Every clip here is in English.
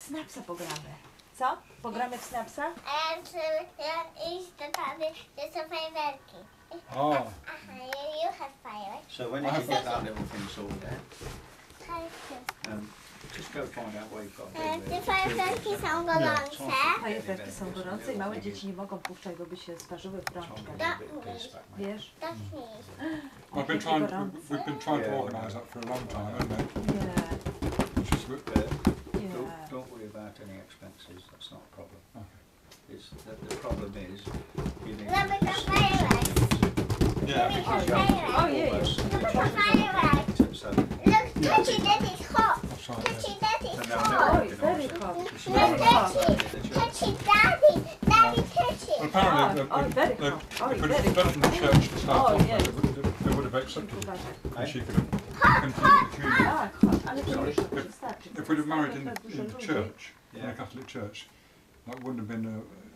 Snapsa pogramy. Co? Pogramy w snapsa? A ja chcę iść do taty, gdzie są fajerwerki. Oh. Aha, you have fireworks. So when you get that little thing sorted out, Tak. just go find out where you've got Te fajerwerki są gorące. Fajerwerki są gorące i małe dzieci nie mogą puszczać, bo by się sparzyły w rączkach. Wiesz? We've been trying to organise that for a long time, haven't we? Yeah. Don't worry about any expenses, that's not a problem. Okay. It's, the problem is, you need Look at the fireworks. yeah, because you have Oh, yeah, Look at the fireworks. so Look, Touchy Daddy's hot. That's right, Touchy Daddy's no, hot. Oh, it's very hot. Look, Touchy Daddy. Daddy Touchy. Well, apparently, Oh, very hot. Oh, if we'd very done it from the church to start Oh, off, yes. they would have accepted it. And she could have continued the communion. Tak, hot, ale to już wystarczy. If we'd have married in the church, in Yeah. a Catholic church, that wouldn't have been, I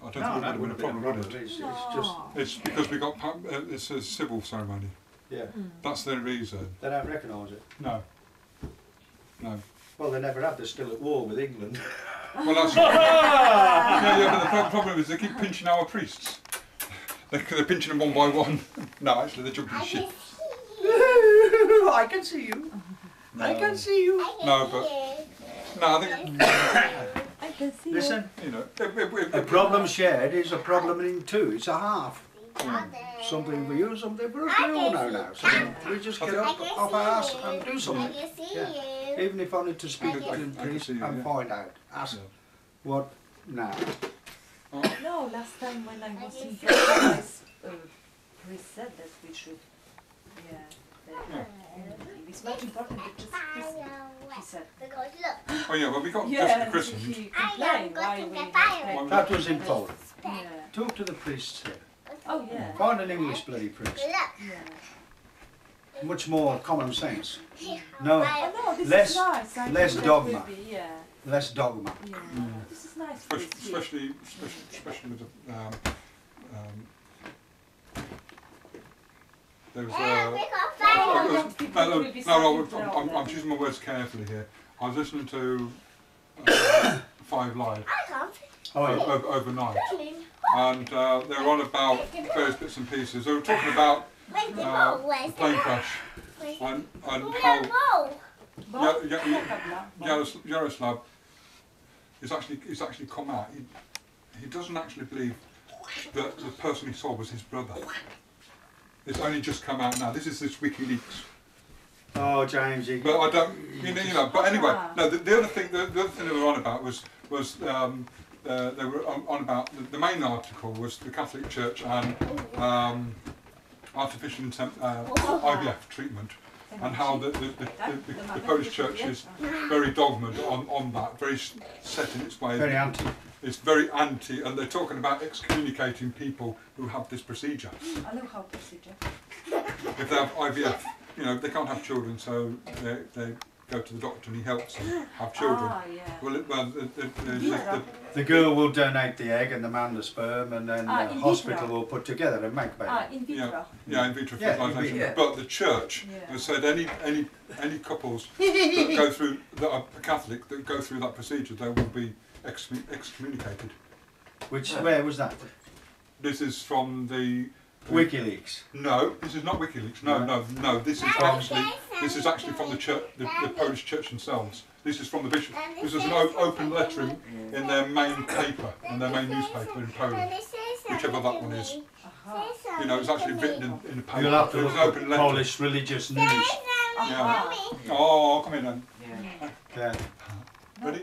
don't think no, it would that have been a problem, would it? It's just, It's because we got, it's a civil ceremony. yeah, That's the reason. they don't recognise it. No. No. Well, they never have, they're still at war with England. Well, that's yeah, but the problem is they keep pinching our priests. They're pinching them one by one. No, actually, they're jumping I ship. can see I can see you. No. I can see you. I can No, see but- you. No, I think, I can see Listen, you know, a problem shared is a problem in two, it's a half. Father. Something for you, something for us, we all know now. So we just get up off our ass and do I something. can see Yeah. you. Even if only to speak to the can priest see you, and yeah. find out. Ask Yeah. what now. No, last time when I was in France, priest said that we should, it's much important to just kiss, he said. Because look, oh yeah, well we got Yeah, just christened. he I am complained why going we to not fire. take- That was in Poland. Yeah. Talk to the priests here. Oh yeah. Find an English bloody priest. Look. Yeah. Much more common sense. No, Oh no, this Less- is nice. I less think that dogma. will be, yeah. less dogma. Yeah. This is nice. priest here. Especially with the, there was We got Oh, fire. I'm choosing my words carefully here. I was listening to 5 Live I can't. overnight, and they were on about various bits and pieces. They were talking about Where's the ball? the Where's the plane ball? crash Where's and the how ball? Yaroslav is actually come out. He doesn't actually believe that the person he saw was his brother. It's only just come out now. This is this WikiLeaks. Oh, James, you But I don't, you know. But anyway, no. The other thing they were on about was they were on about the main article was the Catholic Church and artificial IVF treatment, and how the Polish Church is very dogmaed on that, very set in its way. very anti. It's very anti, and they're talking about excommunicating people who have this procedure. I know how procedure. If they have IVF, you know, they can't have children, so they go to the doctor and he helps them have children. Ah, yeah. Well, The girl will donate the egg and the man the sperm, and then the in hospital vitro. will put together and make baby. In vitro. yeah, in vitro Yeah, in fertilisation. vitro. But the church has said any couples that go through that are Catholic that go through that procedure, they will be excommunicated. Which, where was that? This is from the WikiLeaks. No, this is not WikiLeaks. No. This is actually from the church, the Polish church themselves. This is from the bishop. This is an open letter in their main paper, in their main newspaper in Poland, whichever that one is. You know, it's actually written in the paper. You'll have to It look was an at open letter. Polish religious news. Yeah. Oh, come in then. Yeah. Ready?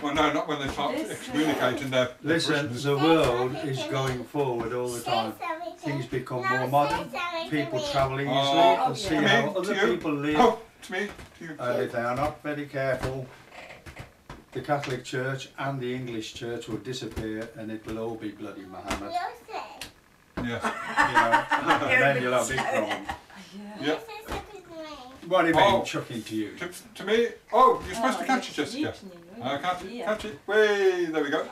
Well, no, not when they start excommunicating their Listen, parishioners. the world is going forward all the time. Things become more modern. People travel easily and see To me, how to other you. people live. Oh, to me, to you. And if they are not very careful, the Catholic Church and the English Church will disappear, and it will all be bloody Muhammad. Yes. You know, and then you'll have big problems. Yeah. What do you mean, chucking to you? To me, oh, you're supposed to catch it, Jessica. Catch it. Way, there we go.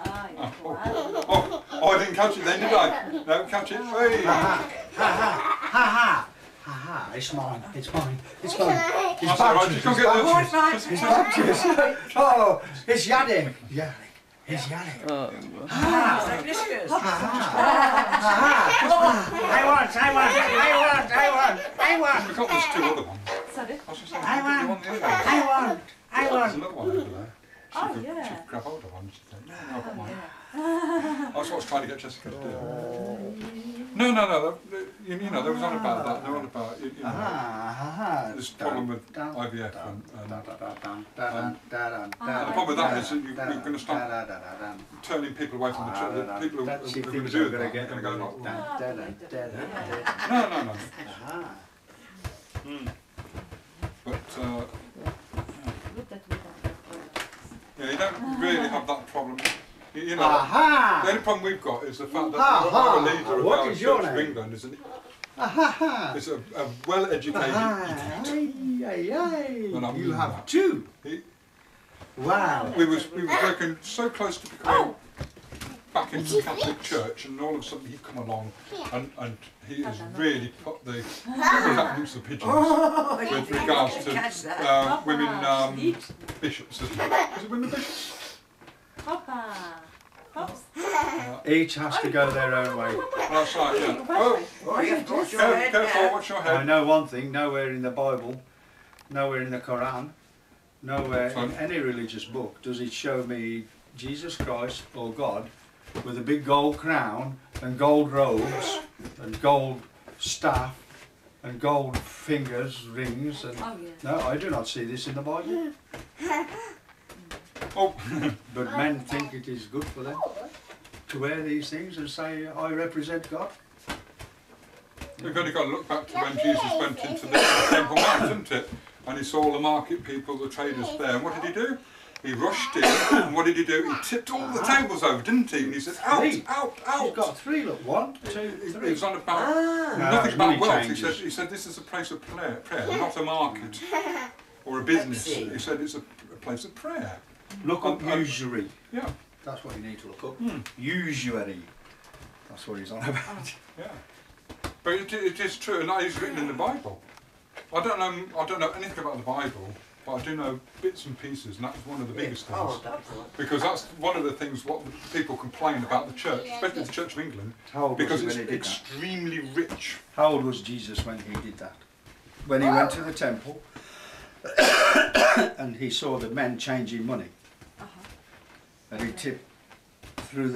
Oh, I didn't catch it then, did I? No, catch it. Way. Ha ha ha ha ha! Aha, it's mine, it's mine, it's mine. It's That's all right, Baptist, just go it's get the- Baptist, it's Baptist. Oh, it's Yadim. Yeah, it's Yadim. Merry Christmas. I want. We've got those 2 other ones. Sorry? I was just saying, I you want the other one? There's another one over there. She Oh, could yeah. grab hold of one. She said, no, I've got mine. Yeah. That's what I was trying to get Jessica to do. No, you know, there was on about that. There was on about, you know, this problem with IVF and the problem with that is that you're going to start turning people away from the church. The people who are going to do that are going to go like, no. But Good that we don't have problems. yeah, you don't really have that problem. You know, Aha! the only problem we've got is the fact that Aha! our leader of What our is your Church of name? England is Aha! a well-educated You Well, I mean have that. 2. He- Wow. We was working so close to becoming back into the Catholic Church, and all of a sudden he'd come along, and he has really put the cat amongst the pigeons with regards to women bishops. Is it women bishops? Hoppa. Hops. Each has to go their own way. That's right, yeah. Oh, careful, watch your I head. know one thing, nowhere in the Bible, nowhere in the Quran, nowhere in any religious book does it show me Jesus Christ or God with a big gold crown and gold robes and gold staff and gold fingers, rings. And Oh, yeah. no, I do not see this in the Bible. Oh, But men think it is good for them to wear these things and say, I represent God. we've only got to look back to when Jesus went into the Temple Mount, isn't it? And he saw all the market people, the traders there. And what did he do? He rushed in, and what did he do? He tipped all the tables over, didn't he? And he said, out, out, You've out. got 3, look, 1, 2, It 3. was on about No, nothing money about wealth. changes. He said this is a place of prayer, not a market or a business. He said it's a place of prayer. Look up usury. Yeah, That's what you need to look up. Usury. That's what he's on about. yeah. But it is true, and that is written in the Bible. I don't know anything about the Bible, but I do know bits and pieces, and that's one of the biggest things. Because that's one of the things what people complain about the church, especially the Church of England, How old was because he it's when he did that? extremely rich. How old was Jesus when he did that? When he went to the temple and he saw the men changing money. And he threw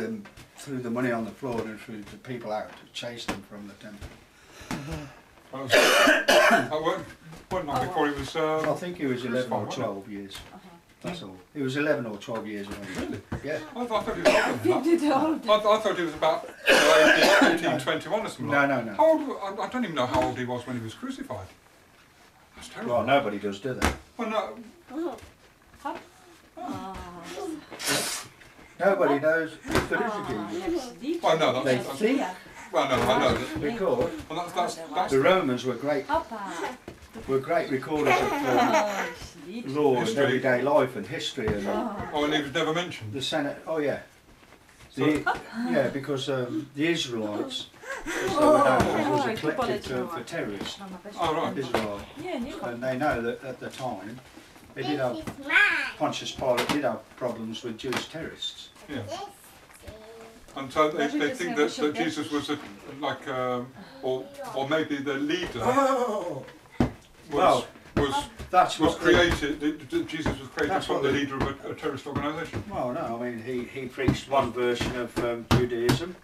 the money on the floor and threw the people out to chase them from the temple. That wasn't long before he was. I think he was 11 or wasn't it? 12 years. That's all. He was 11 or 12 years old. Really? Yeah. I thought he was older than that. I thought he was about 18, 21 or something. No, like no, that. no. How old? I don't even know how old he was when he was crucified. That's terrible. Well, nobody does, do they? Well, no. Nobody knows if there is a Jesus. Well, no, They that's. think, Well, no, I know that. because Well, that's the Romans were great recorders of law and History. everyday life and history and Oh, and he was never mentioned. the Senate. Oh yeah. Yeah, because the Israelites, as they were known, was a collective term for terrorists. Oh, right. Israelite. And they know that at the time, they did have, Pontius Pilate did have problems with Jewish terrorists. Yeah. And so they think that Jesus was or maybe the leader was created. Jesus was created That's from what the they- leader of a terrorist organisation. Well, no, I mean, he preached one version of Judaism,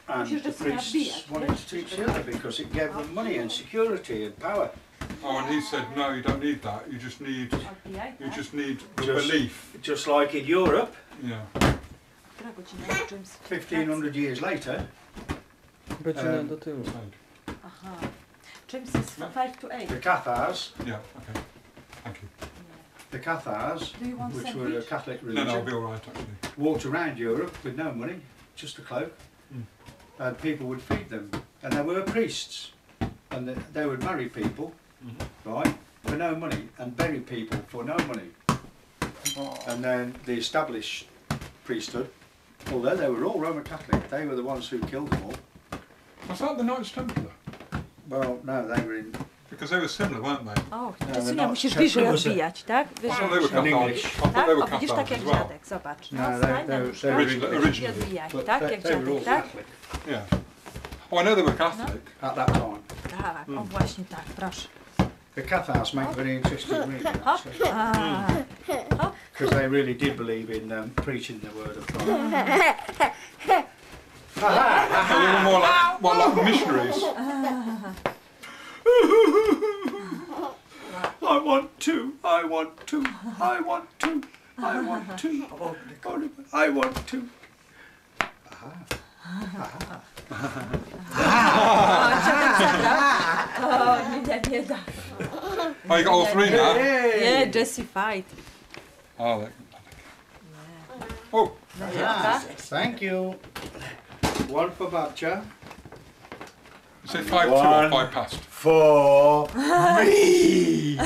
and the priests wanted to teach the other because it gave them money and security and power. Oh, and he said, no, you don't need that. You just need the belief. Just like in Europe, Yeah. 1500 years later, Godzinę do tyłu. James is 5 to 8. the Cathars, Yeah. Okay. Thank you. the Cathars, Do you want which sandwich? were a Catholic No, no, I'll religion, be all right actually. walked around Europe with no money, just a cloak, and people would feed them. And they were priests, and they would marry people, right, for no money, and bury people for no money. And then the established priesthood, although they were all Roman Catholic, they were the ones who killed them all. Was that the Knights Templar? Well, no, they were in. Because they were similar, weren't they? O, No, Tesunia, no, musisz to- bliżej to was a- odbijać, tak? Wyżej. So they were In Cathars. English. I thought Tak? they were O, widzisz, tak Cathars jak as well. dziadek, zobacz. No, No, they- stań na they- nóżkach they originally- i originally. odbijaj, But tak? they, Jak they were all dziadek, tak? Catholic Yeah. Oh, I know they were Catholic. at that time. Tak, o właśnie tak, proszę. The Cathars make very interesting reading, Hop, actually, a, because they really did believe in preaching the word of God. They were more like missionaries. I want to, I want to, I want to, I want to, I want to. o, nie da. Oh, you got all three now? Nie, Jessie fight. Oh, oh, Thank you. One for Babcha. you say 5-2 or 5 past? For me.